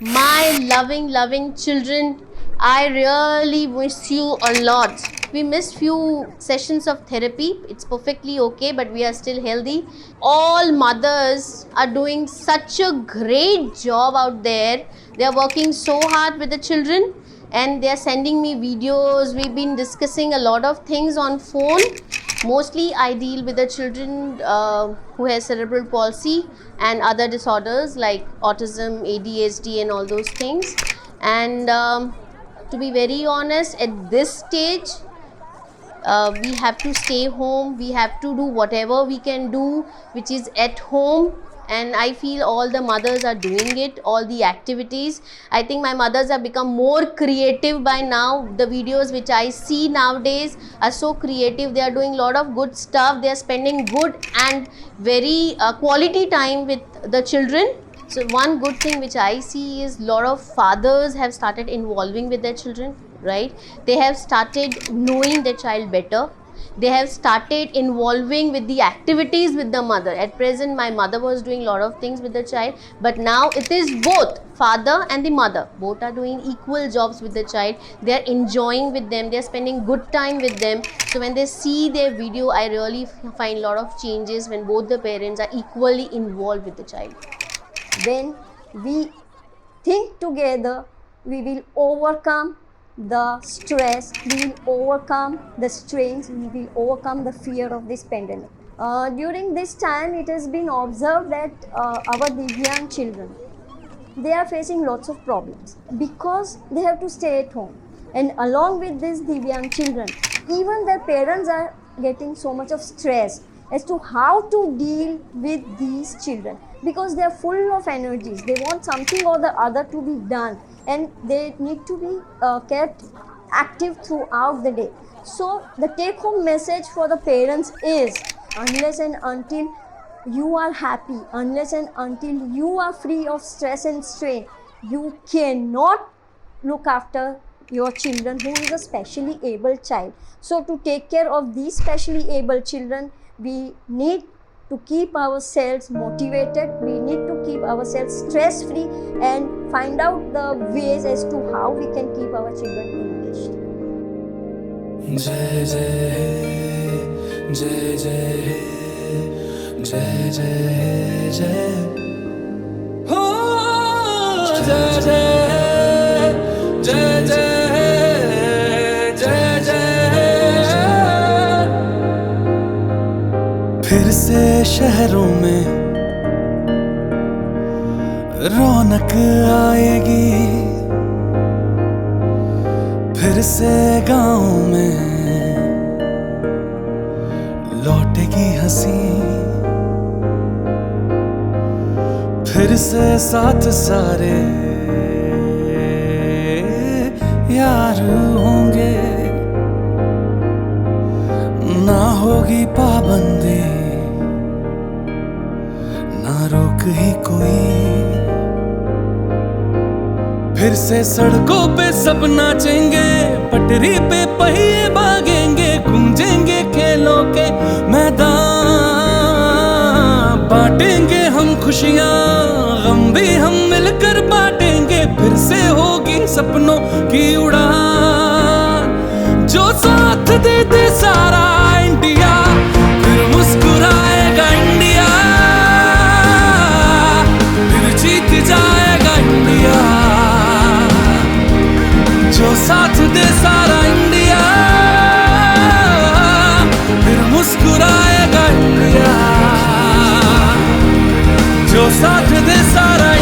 My loving children, I really miss you a lot. We missed few sessions of therapy. It's perfectly okay, but we are still healthy. All mothers are doing such a great job out there. They are working so hard with the children and they are sending me videos. We've been discussing a lot of things on phone. Mostly I deal with the children who has cerebral palsy and other disorders like autism, ADHD and all those things. And to be very honest, at this stage, we have to stay home. We have to do whatever we can do, which is at home. And I feel all the mothers are doing it, all the activities. I think my mothers have become more creative by now. The videos which I see nowadays are so creative. They are doing a lot of good stuff. They are spending good and very quality time with the children. So one good thing which I see is a lot of fathers have started involving with their children, right? They have started knowing their child better. They have started involving with the activities with the mother. At present, my mother was doing a lot of things with the child, but now it is both father and the mother. Both are doing equal jobs with the child. They are enjoying with them. They are spending good time with them. So when they see their video, I really find a lot of changes when both the parents are equally involved with the child. When we think together, we will overcome the stress, we will overcome the strains, we will overcome the fear of this pandemic. During this time, it has been observed that our Divyang children, they are facing lots of problems because they have to stay at home. And along with these Divyang children, even their parents are getting so much of stress as to how to deal with these children because they are full of energies. They want something or the other to be done and they need to be kept active throughout the day. So the take home message for the parents is, unless and until you are happy, unless and until you are free of stress and strain, you cannot look after your children who is a specially able child. So to take care of these specially able children, we need to keep ourselves motivated, we need to keep ourselves stress free and find out the ways as to how we can keep our children engaged. Jai Jai Jai Jai Jai Jai Jai Ho Jai Jai Jai Jai फिर से शहरों में रौनक आएगी, फिर से गाँव में लौटेगी हंसी, फिर से साथ सारे यार होंगे, ना होगी पाबंदी ना रोक ही कोई, फिर से सड़कों पे सब नाचेंगे, पटरी पे पहिए भागेंगे, गूंजेंगे खेलों के मैदान, बांटेंगे हम खुशियां, गम भी हम मिलकर बांटेंगे, फिर से होगी सपनों की उड़ान, जो साथ दे दे सारा इंडिया, फिर मुस्कुराएगा इंडिया, फिर जीत जाएगा इंडिया, जो साथ दे सारा इंडिया, फिर मुस्कुराएगा इंडिया, जो साथ दे सारा